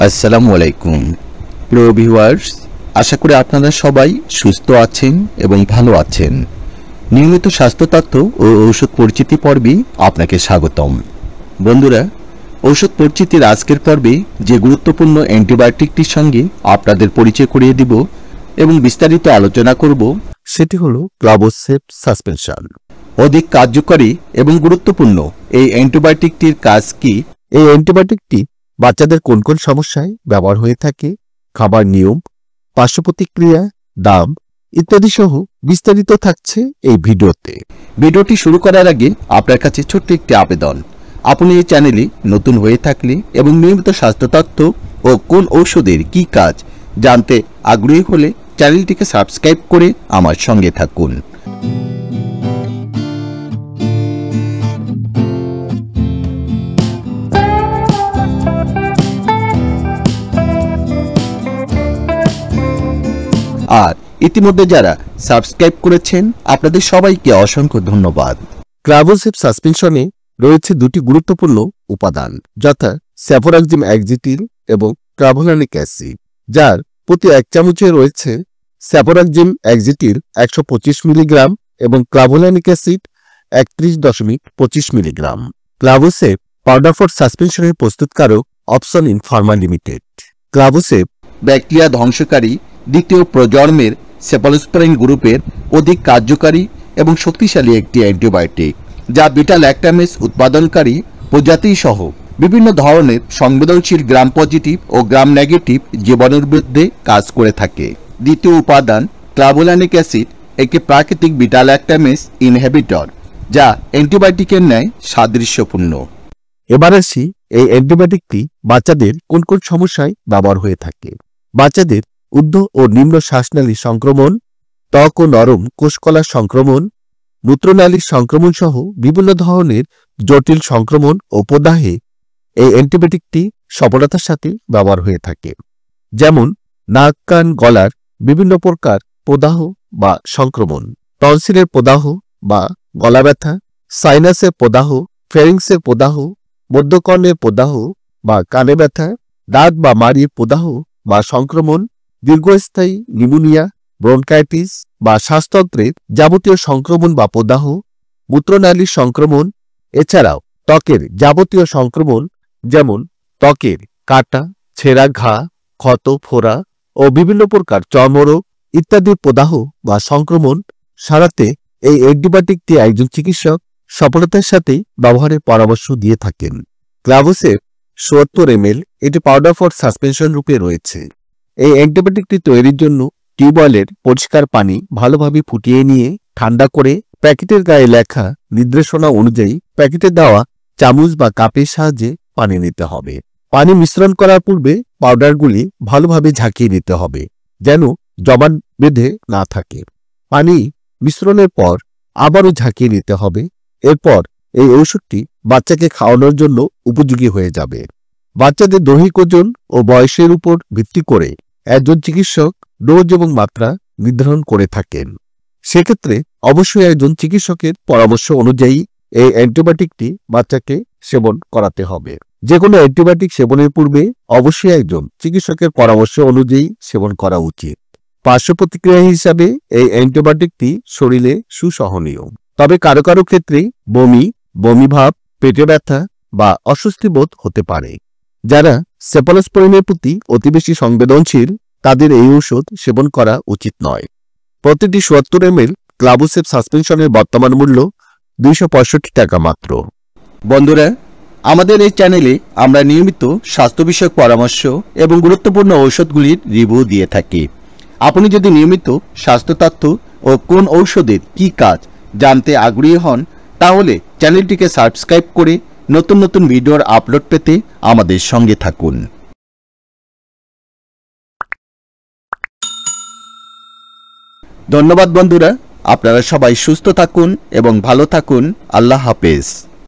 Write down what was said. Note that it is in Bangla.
আসসালামু আলাইকুম প্রিয় ভিউয়ার্স, আশা করি আপনারা সবাই সুস্থ আছেন এবং ভালো আছেন। নিয়মিত স্বাস্থ্য তথ্য ও ঔষধ পরিচিতি পর্বে আপনাকে স্বাগতম। বন্ধুরা, ঔষধ পরিচিতির আজকের পর্বে যে গুরুত্বপূর্ণ অ্যান্টিবায়োটিকটির সঙ্গে আপনাদের পরিচয় করিয়ে দিব এবং বিস্তারিত আলোচনা করব, সেটি হলো ক্লাভোসেপ সাসপেনশন। অধিক কার্যকরী এবং গুরুত্বপূর্ণ এই অ্যান্টিবায়োটিকটির কাজ কি, এই অ্যান্টিবায়োটিকটি বাচ্চাদের কোন কোন সমস্যায় ব্যবহার হয়ে থাকে, খাবার নিয়ম, পার্শ্ব প্রতিক্রিয়া, দাম ইত্যাদি সহ বিস্তারিত থাকছে এই ভিডিওতে। ভিডিওটি শুরু করার আগে আপনার কাছে ছোট্ট একটি আবেদন। আপনি এই চ্যানেলে নতুন হয়ে থাকলে এবং নিয়মিত স্বাস্থ্য তথ্য ও কোন ঔষধের কি কাজ জানতে আগ্রহী হলে চ্যানেলটিকে সাবস্ক্রাইব করে আমার সঙ্গে থাকুন। আর ইতিমধ্যে যারা সাবস্ক্রাইব করেছেন আপনাদের সবাইকে অসংখ্য ধন্যবাদ। ক্লাভোসেপ সাসপেনশনে রয়েছে দুটি গুরুত্বপূর্ণ উপাদান, যথা স্যাফোরাক্সিম অ্যাক্সিটিল এবং ক্লাভোলানিক অ্যাসিড, যার প্রতি 1 চামচে রয়েছে স্যাফোরাক্সিম অ্যাক্সিটিল 125 মিলিগ্রাম এবং clavulanic acid 31.25 milligram. Clavocep powder for সাসপেনশনের প্রস্তুতকারক Opsonin pharma limited. Clavocep bacteria ধ্বংসকারী দ্বিতীয় প্রজন্মের সেফালোস্পোরিন গ্রুপের অধিক কার্যকারী এবং শক্তিশালী একটি অ্যান্টিবায়োটিক, যা বিটা ল্যাকটামেজ উৎপাদনকারী প্রজাতি সহ বিভিন্ন ধরনের সংবেদনশীল গ্রাম পজিটিভ ও গ্রাম নেগেটিভ জীবাণুর বিরুদ্ধে কাজ করে থাকে। দ্বিতীয় উপাদান ক্লাভোলানিক অ্যাসিড একটি প্রাকৃতিক বিটা ল্যাকটামেজ ইনহিবিটর, যা অ্যান্টিবায়োটিকের ন্যায় সাদৃশ্যপূর্ণ। এবার আসি এই অ্যান্টিবায়োটিকটি বাচ্চাদের কোন কোন সমস্যায় ব্যবহার হয়ে থাকে। বাচ্চাদের ঊর্ধ্ব ও নিম্ন শ্বাসনালী সংক্রমণ, ত্বক ও নরম কোষকলার সংক্রমণ, মূত্রনালীর সংক্রমণ সহ বিভিন্ন ধরনের জটিল সংক্রমণ ও প্রদাহে এই অ্যান্টিবায়োটিকটি সফলতার সাথে ব্যবহার হয়ে থাকে। যেমন নাক, কান, গলার বিভিন্ন প্রকার প্রদাহ বা সংক্রমণ, টনসিলের প্রদাহ বা গলা ব্যথা, সাইনাসের প্রদাহ, ফেরিংসের প্রদাহ, মধ্যকর্ণের প্রদাহ বা কানে ব্যথা, দাঁত বা মাড়ির প্রদাহ বা সংক্রমণ, দীর্ঘস্থায়ী নিউমোনিয়া, ব্রনকাইটিস বা শ্বাসতন্ত্রের যাবতীয় সংক্রমণ বা প্রদাহ, মূত্রনালীর সংক্রমণ, এছাড়াও ত্বকের যাবতীয় সংক্রমণ যেমন ত্বকের কাটা, ছেঁড়া ঘা, ক্ষত, ফোড়া ও বিভিন্ন প্রকার চর্মরোগ ইত্যাদির প্রদাহ বা সংক্রমণ সারাতে এই অ্যান্টিবায়োটিকটি একজন চিকিৎসক সফলতার সাথে ব্যবহারের পরামর্শ দিয়ে থাকেন। ক্লাভোসেপ 70 ml এটি পাউডার ফর সাসপেনশন রূপে রয়েছে। এই অ্যান্টিবায়োটিকটি তৈরির জন্য টিউবওয়েলের পরিষ্কার পানি ভালোভাবে ফুটিয়ে নিয়ে ঠান্ডা করে প্যাকেটের গায়ে লেখা নির্দেশনা অনুযায়ী প্যাকেটে দেওয়া চামচ বা কাপের সাহায্যে পানি নিতে হবে। পানি মিশ্রণ করার পূর্বে পাউডারগুলি ভালোভাবে ঝাঁকিয়ে নিতে হবে যেন জমাট বেঁধে না থাকে। পানি মিশ্রণের পর আবারও ঝাঁকিয়ে নিতে হবে। এরপর এই ঔষধটি বাচ্চাকে খাওয়ানোর জন্য উপযোগী হয়ে যাবে। বাচ্চাদের দৈহিক ওজন ও বয়সের উপর ভিত্তি করে একজন চিকিৎসক ডোজ এবং মাত্রা নির্ধারণ করে থাকেন। সেক্ষেত্রে অবশ্যই একজন চিকিৎসকের পরামর্শ অনুযায়ী এই অ্যান্টিবায়োটিকটি বাচ্চাকে সেবন করাতে হবে। যে কোনো অ্যান্টিবায়োটিক সেবনের পূর্বে অবশ্যই একজন চিকিৎসকের পরামর্শ অনুযায়ী সেবন করা উচিত। পার্শ্ব প্রতিক্রিয়া হিসাবে এই অ্যান্টিবায়োটিকটি শরীরে সুসহনীয়, তবে কারো কারো ক্ষেত্রে বমি, বমিভাব, পেটে ব্যথা বা অস্বস্তি বোধ হতে পারে। যারা সেফালোস্পোরিনের প্রতি অতি বেশি সংবেদনশীল তাদের এই ঔষধ সেবন করা উচিত নয়। প্রতিটি 70 ml ক্লাভোসেপ সাসপেনশনের বর্তমান মূল্য 265 টাকা মাত্র। বন্ধুরা, আমাদের এই চ্যানেলে আমরা নিয়মিত স্বাস্থ্য বিষয়ক পরামর্শ এবং গুরুত্বপূর্ণ ঔষধগুলির রিভিউ দিয়ে থাকি। আপনি যদি নিয়মিত স্বাস্থ্য তথ্য ও কোন ঔষধের কি কাজ জানতে আগ্রহী হন তাহলে চ্যানেলটিকে সাবস্ক্রাইব করে নতুন নতুন ভিডিওর আপলোড পেতে আমাদের সঙ্গে থাকুন। ধন্যবাদ বন্ধুরা, আপনারা সবাই সুস্থ থাকুন এবং ভালো থাকুন। আল্লাহ হাফেজ।